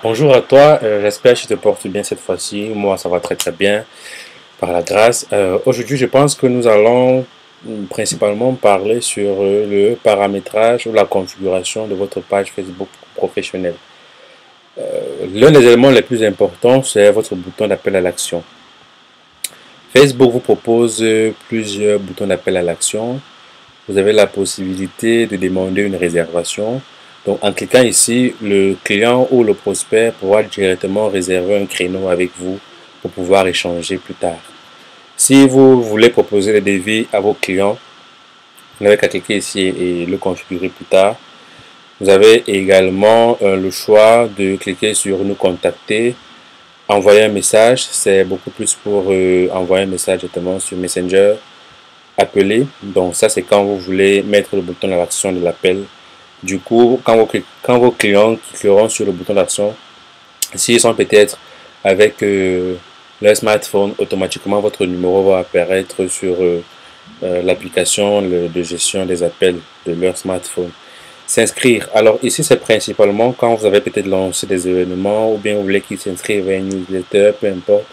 Bonjour à toi, j'espère que tu te portes bien cette fois-ci. Moi, ça va très très bien, par la grâce. Aujourd'hui, je pense que nous allons principalement parler sur le paramétrage ou la configuration de votre page Facebook professionnelle. L'un des éléments les plus importants, c'est votre bouton d'appel à l'action. Facebook vous propose plusieurs boutons d'appel à l'action. Vous avez la possibilité de demander une réservation. Donc, en cliquant ici, le client ou le prospect pourra directement réserver un créneau avec vous pour pouvoir échanger plus tard. Si vous voulez proposer des devis à vos clients, vous n'avez qu'à cliquer ici et le configurer plus tard. Vous avez également le choix de cliquer sur nous contacter, envoyer un message. C'est beaucoup plus pour envoyer un message directement sur Messenger, appeler. Donc ça, c'est quand vous voulez mettre le bouton d'action de l'appel. Du coup, quand vos clients cliqueront sur le bouton d'action, s'ils sont peut-être avec leur smartphone, automatiquement votre numéro va apparaître sur l'application de gestion des appels de leur smartphone. S'inscrire. Alors ici, c'est principalement quand vous avez peut-être lancé des événements ou bien vous voulez qu'ils s'inscrivent à une newsletter, peu importe.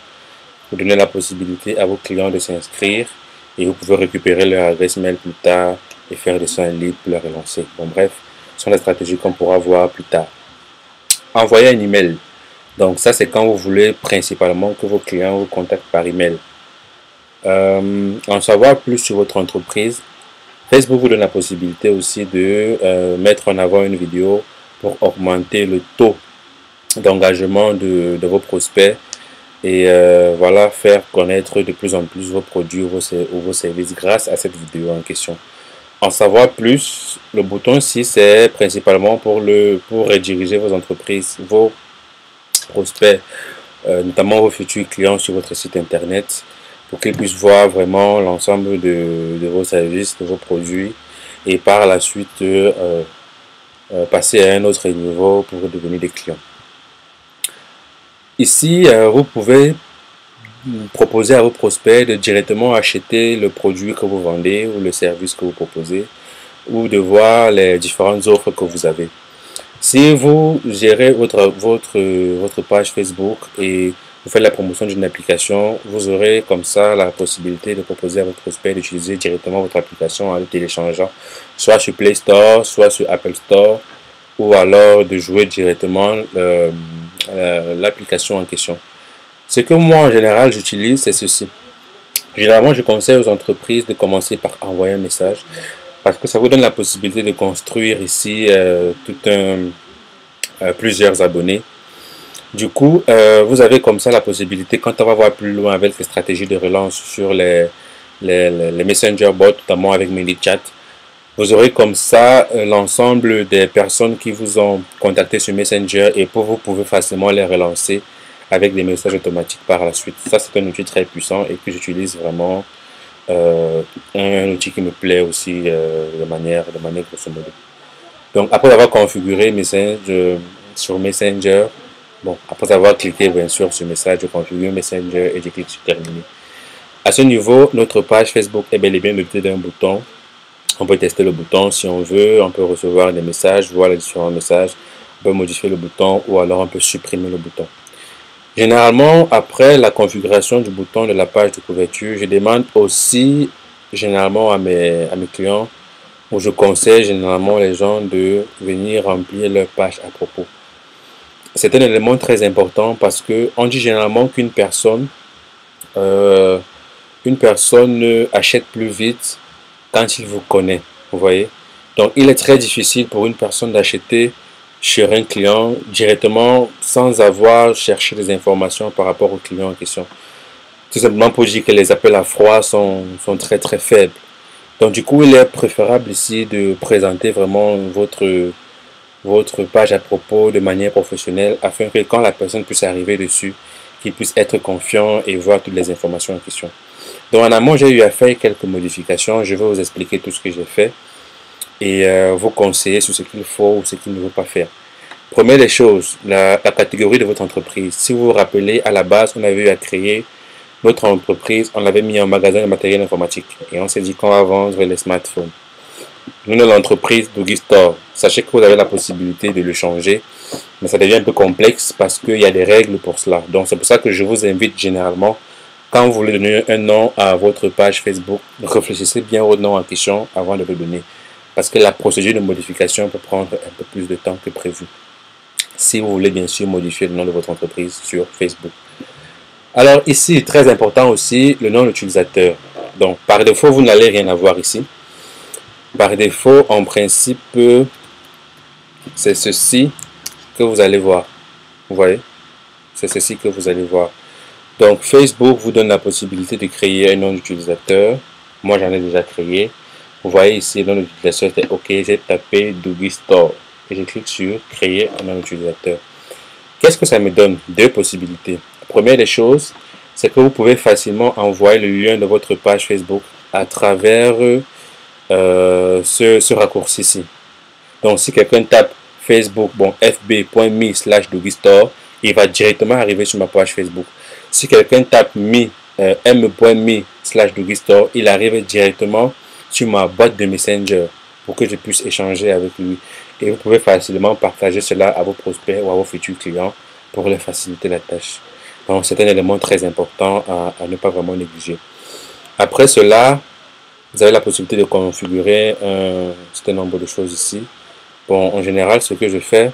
Vous donnez la possibilité à vos clients de s'inscrire et vous pouvez récupérer leur adresse mail plus tard et faire des soins libres pour la relancer. Bon, bref, ce sont des stratégies qu'on pourra voir plus tard. Envoyer un email. Donc ça, c'est quand vous voulez principalement que vos clients vous contactent par email. En savoir plus sur votre entreprise, Facebook vous donne la possibilité aussi de mettre en avant une vidéo pour augmenter le taux d'engagement de vos prospects et voilà, faire connaître de plus en plus vos produits ou vos services grâce à cette vidéo en question. En savoir plus, le bouton ici, c'est principalement pour rediriger vos entreprises, vos prospects, notamment vos futurs clients sur votre site internet, pour qu'ils puissent voir vraiment l'ensemble de vos services, de vos produits, et par la suite passer à un autre niveau pour devenir des clients. Ici, vous pouvez proposer à vos prospects de directement acheter le produit que vous vendez ou le service que vous proposez, ou de voir les différentes offres que vous avez. Si vous gérez votre page Facebook et vous faites la promotion d'une application, vous aurez comme ça la possibilité de proposer à votre prospect d'utiliser directement votre application en le téléchargeant, soit sur Play Store, soit sur Apple Store, ou alors de jouer directement l'application en question. Ce que moi en général j'utilise, c'est ceci. Généralement, je conseille aux entreprises de commencer par envoyer un message parce que ça vous donne la possibilité de construire ici plusieurs abonnés. Du coup, vous avez comme ça la possibilité, quand on va voir plus loin avec les stratégies de relance sur les Messenger bots, notamment avec ManyChat, vous aurez comme ça l'ensemble des personnes qui vous ont contacté sur Messenger et vous pouvez facilement les relancer avec des messages automatiques par la suite. Ça, c'est un outil très puissant et que j'utilise vraiment. Un outil qui me plaît aussi de manière grosso modo. Donc, après avoir configuré Messenger sur Messenger, bon, après avoir cliqué bien sûr sur message, je configure Messenger et je clique sur terminer. À ce niveau, notre page Facebook est bel et bien dotée d'un bouton. On peut tester le bouton si on veut, on peut recevoir des messages, voir les différents messages, on peut modifier le bouton ou alors on peut supprimer le bouton. Généralement, après la configuration du bouton de la page de couverture, je demande aussi généralement à mes clients, ou je conseille généralement les gens de venir remplir leur page à propos. C'est un élément très important parce que on dit généralement qu'une personne achète plus vite quand il vous connaît, vous voyez. Donc, il est très difficile pour une personne d'acheter chez un client directement sans avoir cherché des informations par rapport au client en question. Tout simplement pour dire que les appels à froid sont très très faibles. Donc, du coup, il est préférable ici de présenter vraiment votre page à propos de manière professionnelle afin que quand la personne puisse arriver dessus, qu'il puisse être confiant et voir toutes les informations en question. Donc en amont, j'ai eu à faire quelques modifications. Je vais vous expliquer tout ce que j'ai fait et vous conseiller sur ce qu'il faut ou ce qu'il ne faut pas faire. Première des choses, la catégorie de votre entreprise. Si vous vous rappelez, à la base, on avait eu à créer notre entreprise, on l'avait mis en magasin de matériel informatique et on s'est dit qu'on va vendre les smartphones. Nous, l'entreprise Doggy Store, sachez que vous avez la possibilité de le changer mais ça devient un peu complexe parce qu'il y a des règles pour cela. Donc c'est pour ça que je vous invite généralement, quand vous voulez donner un nom à votre page Facebook, réfléchissez bien au nom en question avant de le donner. Parce que la procédure de modification peut prendre un peu plus de temps que prévu. Si vous voulez bien sûr modifier le nom de votre entreprise sur Facebook. Alors ici, très important aussi, le nom d'utilisateur. Donc par défaut, vous n'allez rien avoir ici. Par défaut, en principe, c'est ceci que vous allez voir. Vous voyez? C'est ceci que vous allez voir. Donc Facebook vous donne la possibilité de créer un nom d'utilisateur. Moi j'en ai déjà créé. Vous voyez ici, le nom d'utilisation était OK. J'ai tapé Dougie Store et je clique sur créer un nom d'utilisateur. Qu'est-ce que ça me donne? Deux possibilités. La première des choses, c'est que vous pouvez facilement envoyer le lien de votre page Facebook à travers ce raccourci-ci. Donc si quelqu'un tape Facebook, bon, fb.me/DougieStore, il va directement arriver sur ma page Facebook. Si quelqu'un tape m.me/DougieStore, il arrive directement sur ma boîte de Messenger pour que je puisse échanger avec lui. Et vous pouvez facilement partager cela à vos prospects ou à vos futurs clients pour leur faciliter la tâche. Donc c'est un élément très important à ne pas vraiment négliger. Après cela, vous avez la possibilité de configurer un certain nombre de choses ici. Bon, en général, ce que je fais,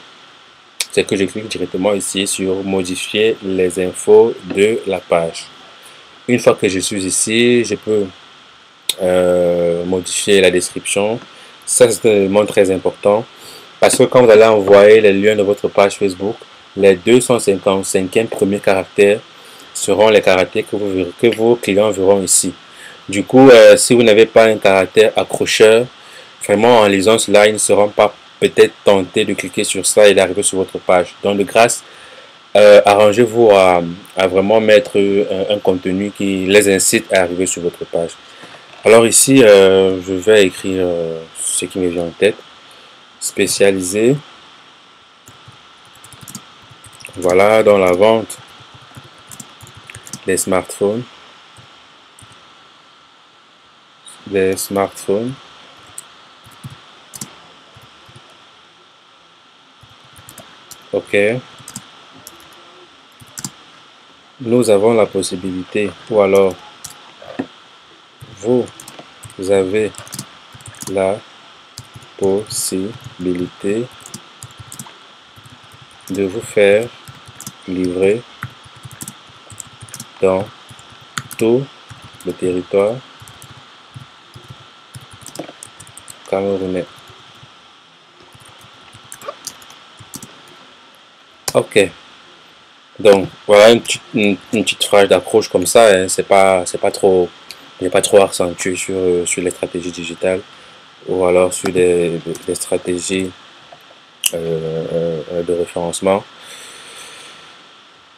c'est que je clique directement ici sur modifier les infos de la page. Une fois que je suis ici, je peux modifier la description. Ça, c'est un élément très important parce que quand vous allez envoyer les liens de votre page Facebook, les 255e premiers caractères seront les caractères que vos clients verront ici. Du coup, si vous n'avez pas un caractère accrocheur, vraiment en lisant cela, ils ne seront pas peut-être tentés de cliquer sur ça et d'arriver sur votre page. Donc de grâce, arrangez-vous à vraiment mettre un contenu qui les incite à arriver sur votre page. Alors ici, je vais écrire ce qui me vient en tête. Spécialisé. Voilà, dans la vente des smartphones. Des smartphones. OK. Nous avons la possibilité, ou alors vous avez la possibilité de vous faire livrer dans tout le territoire camerounais. OK. Donc voilà une petite phrase d'accroche comme ça, hein. C'est pas trop, pas trop accentué sur les stratégies digitales ou alors sur des stratégies de référencement.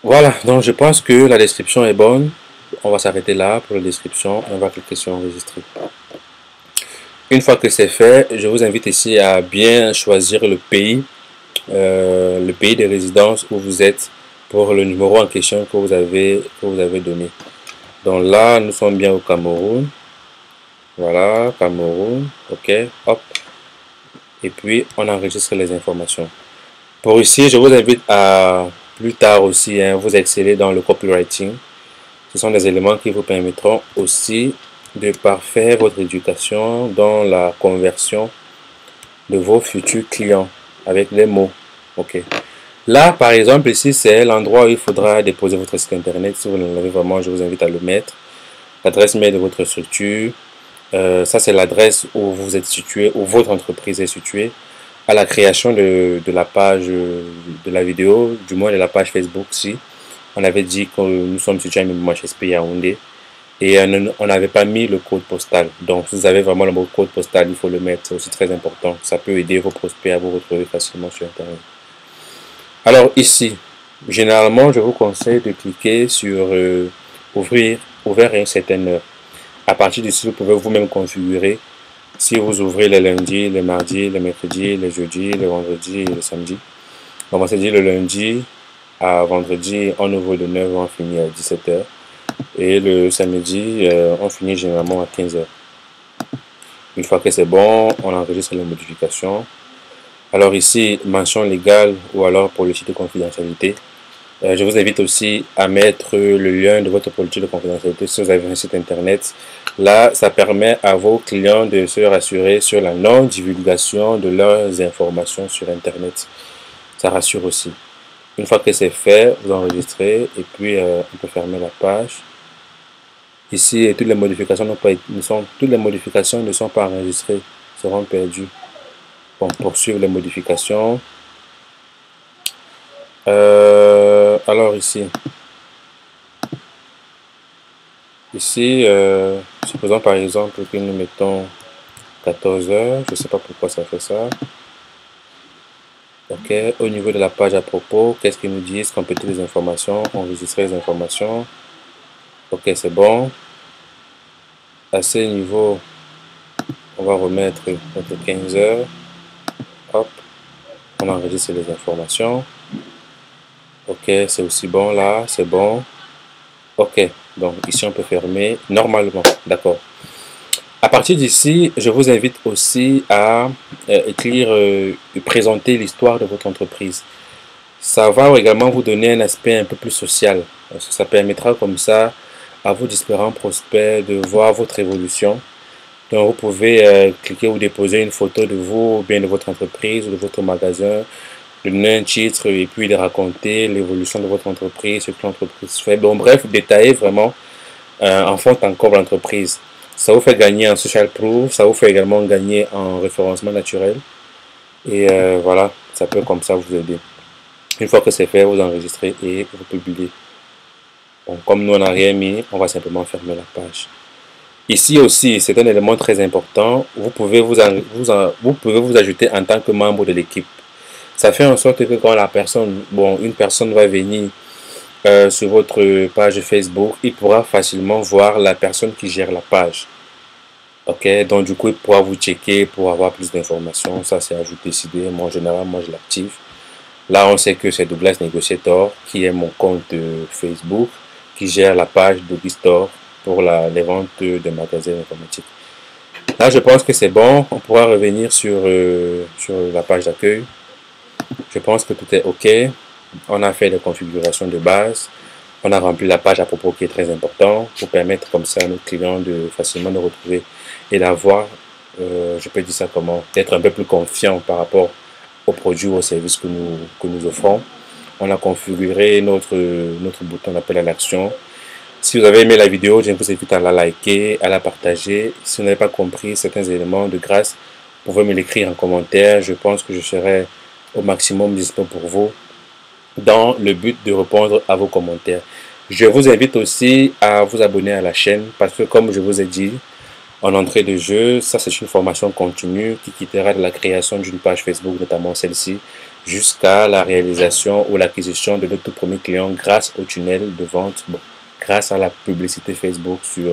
Voilà, donc je pense que la description est bonne. On va s'arrêter là pour la description et on va cliquer sur enregistrer. Une fois que c'est fait, je vous invite ici à bien choisir le pays de résidence où vous êtes pour le numéro en question que vous avez donné. Donc là, nous sommes bien au Cameroun. Voilà, Cameroun. OK, hop. Et puis, on enregistre les informations. Pour ici, je vous invite à plus tard aussi, hein, vous exceller dans le copywriting. Ce sont des éléments qui vous permettront aussi de parfaire votre éducation dans la conversion de vos futurs clients avec les mots. OK. Là, par exemple, ici, c'est l'endroit où il faudra déposer votre site internet. Si vous l'en avez vraiment, je vous invite à le mettre. L'adresse mail de votre structure. Ça, c'est l'adresse où vous êtes situé, où votre entreprise est située. À la création de la page, de la vidéo, du moins de la page Facebook, si on avait dit que nous sommes situés à MMHSP Yaoundé et on n'avait pas mis le code postal. Donc, si vous avez vraiment le code postal, il faut le mettre. C'est aussi très important. Ça peut aider vos prospects à vous retrouver facilement sur Internet. Alors ici, généralement, je vous conseille de cliquer sur ouvrir à une certaine heure. À partir d'ici, vous pouvez vous-même configurer si vous ouvrez le lundi, le mardi, le mercredi, le jeudi, le vendredi et le samedi. On va se dire le lundi à vendredi, on ouvre de 9h, on finit à 17h. Et le samedi, on finit généralement à 15h. Une fois que c'est bon, on enregistre les modifications. Alors ici, mention légale ou alors politique de confidentialité. Je vous invite aussi à mettre le lien de votre politique de confidentialité si vous avez un site internet. Là, ça permet à vos clients de se rassurer sur la non-divulgation de leurs informations sur internet. Ça rassure aussi. Une fois que c'est fait, vous enregistrez et puis on peut fermer la page. Ici, toutes les modifications ne sont pas enregistrées, seront perdues. Bon, poursuivre les modifications. Alors ici, supposons par exemple que nous mettons 14 heures, je ne sais pas pourquoi ça fait ça. Ok, au niveau de la page à propos, qu'est-ce qu'ils nous disent? Compléter les informations, enregistrer les informations. Ok, c'est bon. À ce niveau, on va remettre notre 15 heures. Hop, on enregistre les informations. Ok, c'est aussi bon là, c'est bon. Ok, donc ici on peut fermer normalement, d'accord. À partir d'ici, je vous invite aussi à écrire et présenter l'histoire de votre entreprise. Ça va également vous donner un aspect un peu plus social, parce que ça permettra comme ça à vos différents prospects de voir votre évolution. Donc vous pouvez cliquer ou déposer une photo de vous, ou bien de votre entreprise ou de votre magasin, donner un titre et puis de raconter l'évolution de votre entreprise, ce que l'entreprise fait. Bon, bref, détailler vraiment en fond encore l'entreprise. Ça vous fait gagner en social proof, ça vous fait également gagner en référencement naturel. Et voilà, ça peut comme ça vous aider. Une fois que c'est fait, vous enregistrez et vous publiez. Bon, comme nous on n'a rien mis, on va simplement fermer la page. Ici aussi, c'est un élément très important. Vous pouvez vous ajouter en tant que membre de l'équipe. Ça fait en sorte que quand une personne va venir sur votre page Facebook, il pourra facilement voir la personne qui gère la page. Ok, donc du coup, il pourra vous checker pour avoir plus d'informations. Ça, c'est à vous de décider. Moi, en général, moi, je l'active. Là, on sait que c'est Douglas Negotiator qui est mon compte Facebook, qui gère la page Douglas Store pour les ventes de magasins informatiques. Là, je pense que c'est bon. On pourra revenir sur la page d'accueil. Je pense que tout est OK. On a fait les configurations de base. On a rempli la page à propos qui est très important pour permettre comme ça à nos clients de facilement nous retrouver et d'avoir, je peux dire ça comment, d'être un peu plus confiant par rapport aux produits ou aux services que nous offrons. On a configuré notre bouton d'appel à l'action. Si vous avez aimé la vidéo, je vous invite à la liker, à la partager. Si vous n'avez pas compris certains éléments de grâce, vous pouvez me l'écrire en commentaire. Je pense que je serai au maximum disponible pour vous dans le but de répondre à vos commentaires. Je vous invite aussi à vous abonner à la chaîne parce que comme je vous ai dit en entrée de jeu, ça c'est une formation continue qui quittera de la création d'une page Facebook, notamment celle-ci, jusqu'à la réalisation ou l'acquisition de notre tout premier client grâce au tunnel de vente, grâce à la publicité Facebook sur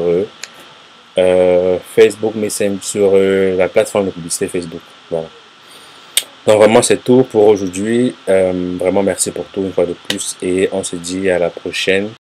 Facebook Messenger, sur la plateforme de publicité Facebook. Voilà. Donc vraiment c'est tout pour aujourd'hui. Vraiment merci pour tout une fois de plus et on se dit à la prochaine.